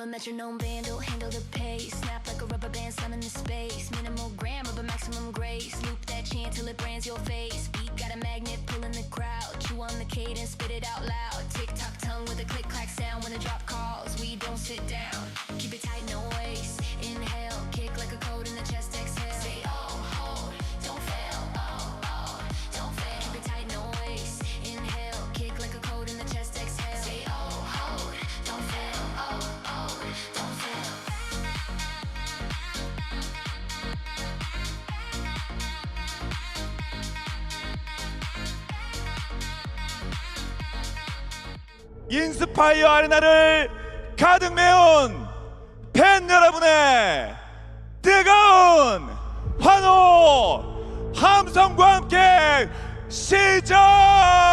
a metronome band, will handle the pace. Snap like a rubber band, slamming in space. Minimal grammar, but maximum grace. Loop that chant till it brands your face. Beat got a magnet pulling the crowd. Chew on the cadence, spit it out loud. Tick-tock tongue with a click-clack sound. When the drop calls, we don't sit down. Keep it tight, no waste. Inhale, kick like a code in the chest, exhale. Say, oh, hold, don't fail. Oh, oh, don't fail. Keep it tight, no waste. Inhale, kick like a code in the chest, exhale. Say, oh, hold, don't fail. Oh, oh, don't fail. 인스파이어 아레나를 가득 메운 팬 여러분의 뜨거운 환호 함성과 함께 시작하겠습니다.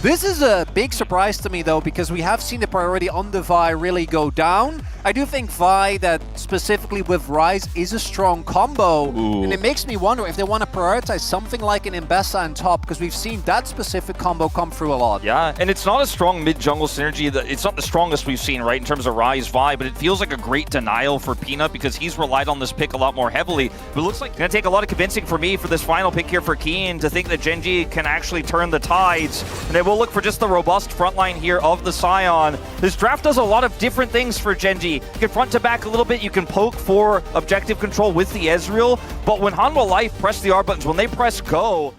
This is a big surprise to me though, because we have seen the priority on the Vi really go down. I do think Vi, that specifically with Ryze, is a strong combo. Ooh. And it makes me wonder if they want to prioritize something like an Imbessa on top, because we've seen that specific combo come through a lot. Yeah, and it's not a strong mid-jungle synergy. It's not the strongest we've seen, right, in terms of Ryze Vi, but it feels like a great denial for Peanut because he's relied on this pick a lot more heavily. But it looks like it's going to take a lot of convincing for me for this final pick here for Keen to think that Gen.G can actually turn the tides. And they will look for just the robust frontline here of the Scion. This draft does a lot of different things for Gen.G. You can front to back a little bit, you can poke for objective control with the Ezreal, but when Hanwha Life press the R buttons, when they press go,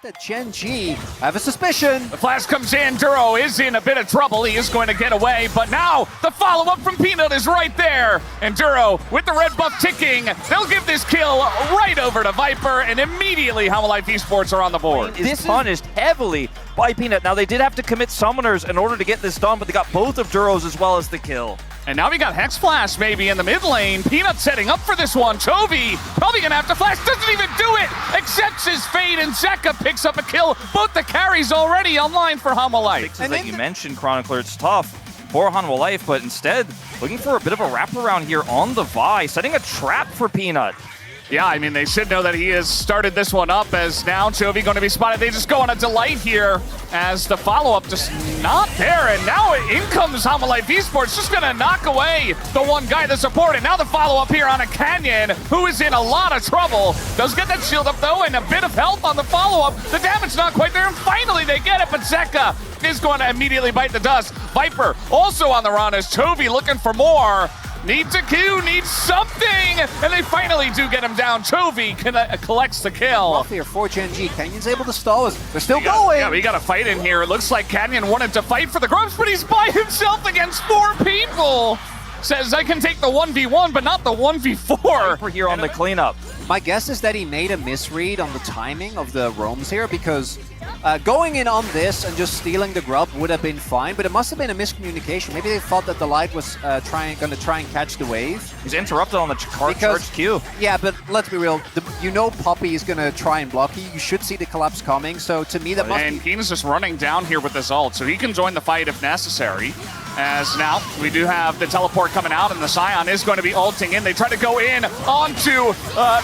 That Gen.G have a suspicion. The flash comes in, Duro is in a bit of trouble, he is going to get away, but now the follow-up from Peanut is right there, and Duro with the red buff ticking, they'll give this kill right over to Viper, and immediately Hanwha Life Esports are on the board. is punished heavily by Peanut. Now they did have to commit summoners in order to get this done, but they got both of Duros as well as the kill. And now we got Hex Flash maybe in the mid lane. Peanut setting up for this one. Chovy probably gonna have to flash, doesn't even do it! Accepts his fate, and Zeka picks up a kill. Both the carries already online for Hanwha Life. Fixes that you mentioned, Chronicler, it's tough for Hanwha Life, but instead looking for a bit of a wraparound here on the Vi, setting a trap for Peanut. Yeah, I mean, they should know that he has started this one up, as now Chovy going to be spotted. They just go on a delight here as the follow-up just not there. And now in comes Hanwha Life Esports, just going to knock away the one guy, the support. And now the follow-up here on a Canyon, who is in a lot of trouble. Does get that shield up, though, and a bit of health on the follow-up. The damage not quite there, and finally they get it. But Zeka is going to immediately bite the dust. Viper also on the run as Chovy looking for more. Needs a Q, needs something, and they finally do get him down. Chovy collects the kill. Off here for Gen.G. Canyon's able to stall us. They're still going. Yeah, we got a fight in here. It looks like Canyon wanted to fight for the Grubs, but he's by himself against 4 people. Says, I can take the 1v1, but not the 1v4. We're here on the cleanup. My guess is that he made a misread on the timing of the roams here, because going in on this and just stealing the grub would have been fine, but it must have been a miscommunication. Maybe they thought that the light was going to try and catch the wave. He's interrupted on the charged Q. Yeah, but let's be real. You know Poppy is going to try and block you. You should see the collapse coming, so to me that must be... And Keen is just running down here with this ult, so he can join the fight if necessary. As now we do have the teleport coming out, and the Scion is going to be ulting in. They try to go in onto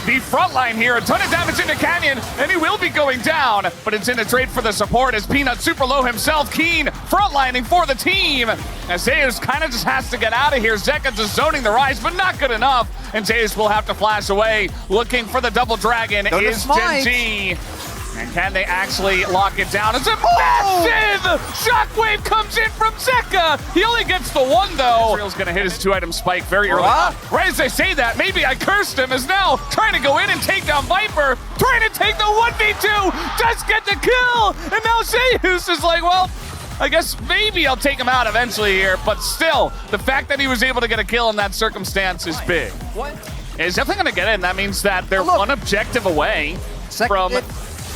the front line here. A ton of damage into Canyon, and he will be going down, but it's in a trade for the support as Peanut super low himself. Keen frontlining for the team, as Zeus kind of just has to get out of here. Zeka just zoning the Rise, but not good enough, and Zeus will have to flash away. Looking for the double dragon is Gen.G. And can they actually lock it down? It's a massive shockwave comes in from Zeka. He only gets the one, though. Israel's going to hit his 2-item spike very early on. Right as I say that, maybe I cursed him, is now trying to go in and take down Viper. Trying to take the 1v2. Does get the kill. And now Zeus is like, well, I guess maybe I'll take him out eventually here. But still, the fact that he was able to get a kill in that circumstance is big. He's definitely going to get it, and that means that they're one objective away from...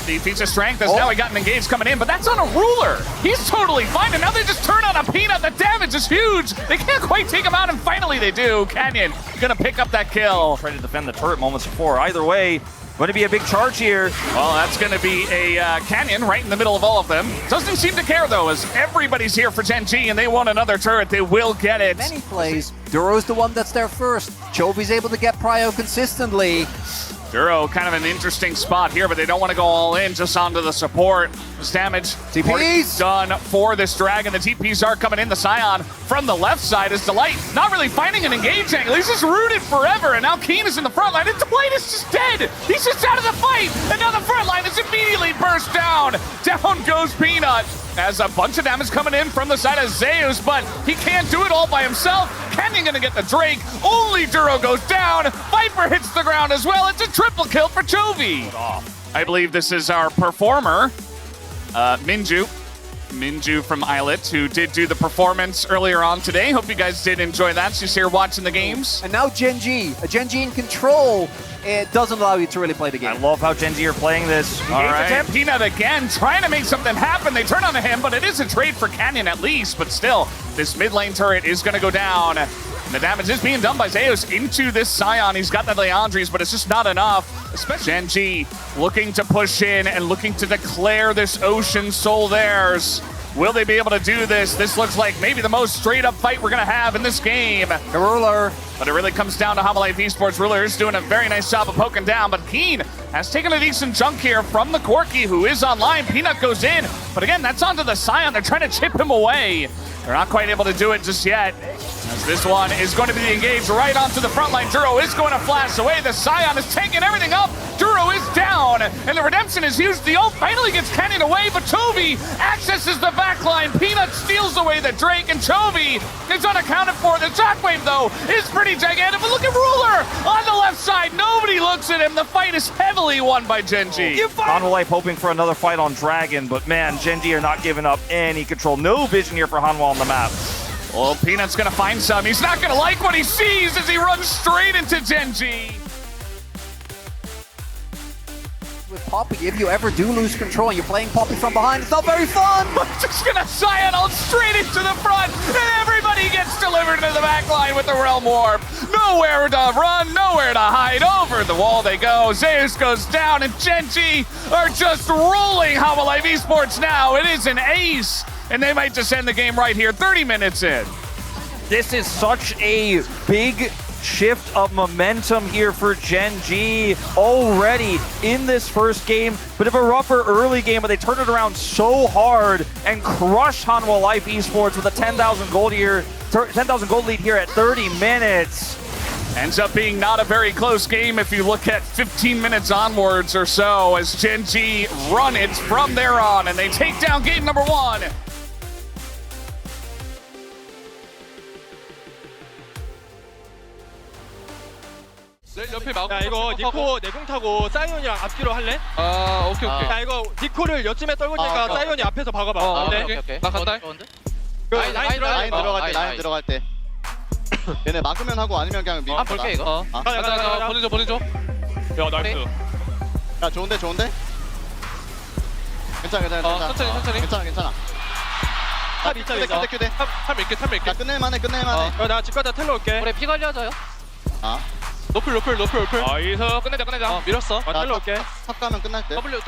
The feats of strength as now he got an engage coming in, but that's on a Ruler. He's totally fine, and now they just turn on a Peanut. The damage is huge. They can't quite take him out, and finally they do. Canyon gonna pick up that kill. Trying to defend the turret moments before. Either way, Going to be a big charge here. Well, that's going to be a Canyon right in the middle of all of them. Doesn't seem to care, though, as everybody's here for Gen G, and they want another turret. They will get it. Many plays. Duro's the one that's there first. Chovy's able to get prio consistently. Duro kind of an interesting spot here, but they don't want to go all in, just onto the support. This damage TPs done for this Dragon. The TPs are coming in. The Scion from the left side is Delight not really finding an engage angle. He's just rooted forever, and now Keen is in the front line, and Delight is just dead. He's just out of the fight, and now the front line is immediately burst down. Down goes Peanut, as a bunch of damage coming in from the side of Zeus, but he can't do it all by himself. Canyon gonna get the Drake. Only Duro goes down. Viper hits the ground as well. It's a triple kill for Chovy. I believe this is our performer, Minju. Minju from Islet, who did do the performance earlier on today. Hope you guys did enjoy that. She's here watching the games. And now Gen G. A Gen G in control. It doesn't allow you to really play the game. I love how Gen G are playing this. All right. Peanut again, trying to make something happen. They turn on him, but it is a trade for Canyon at least. But still, this mid lane turret is going to go down. And the damage is being done by Zeus into this Scion. He's got the Leandries, but it's just not enough. Especially Gen G looking to push in and looking to declare this Ocean Soul theirs. Will they be able to do this? This looks like maybe the most straight up fight we're going to have in this game. Ruler. But it really comes down to Homalife Esports. Ruler is doing a very nice job of poking down, but Keen has taken a decent chunk here from the Corki, who is online. Peanut goes in, but again, that's onto the Scion. They're trying to chip him away. They're not quite able to do it just yet, as this one is going to be engaged right onto the front line. Duro is going to flash away. The Scion is taking everything up. Duro is down, and the Redemption is used. The ult finally gets Canyon away, but Chovy accesses the backline. Peanut steals away the Drake, and Chovy is unaccounted for. The shockwave, though, is pretty gigantic. But look at Ruler on the left side. Nobody looks at him. The fight is heavily won by Gen G. Hanwha Life hoping for another fight on Dragon, but man, Gen G are not giving up any control. No vision here for Hanwha on the map. Well, Peanut's going to find some. He's not going to like what he sees as he runs straight into Gen G. With Poppy, if you ever do lose control and you're playing Poppy from behind, it's not very fun. Just gonna Scion ult straight into the front, and everybody gets delivered into the back line with the Realm Warp. Nowhere to run, nowhere to hide. Over the wall they go. Zeus goes down, and Gen G are just rolling Homalife Esports now. It is an ace, and they might just end the game right here, 30 minutes in. This is such a big shift of momentum here for Gen G already in this first game. Bit of a rougher early game, but they turned it around so hard and crushed Hanwha Life Esports with a 10,000 gold lead here at 30 minutes. Ends up being not a very close game if you look at 15 minutes onwards or so, as Gen G run it from there on, and they take down game number 1. 옆에 막. 야 이거 니코 내공 타고 사이온이랑 앞뒤로 할래? 아 오케이 오케이. 야 이거 니코를 여쯤에 떨굴 테니까 사이온이 앞에서 박아봐. 오케이. 나 간다. 라인 들어갈 때. 얘네 막으면 하고 아니면 그냥 밀. 볼게 이거. 가자. 보내줘. 야 나이스. 야 좋은데. 괜찮아. 천천히. 괜찮아. 탑 있자. 탑 밀게. 야 끝낼만해. 나 집 가다 텔러 올게. 우리 피 관리하자요. 노플. 나이스. 끝내자. 밀었어. 텔러 올게. 탑 가면 끝날 때. W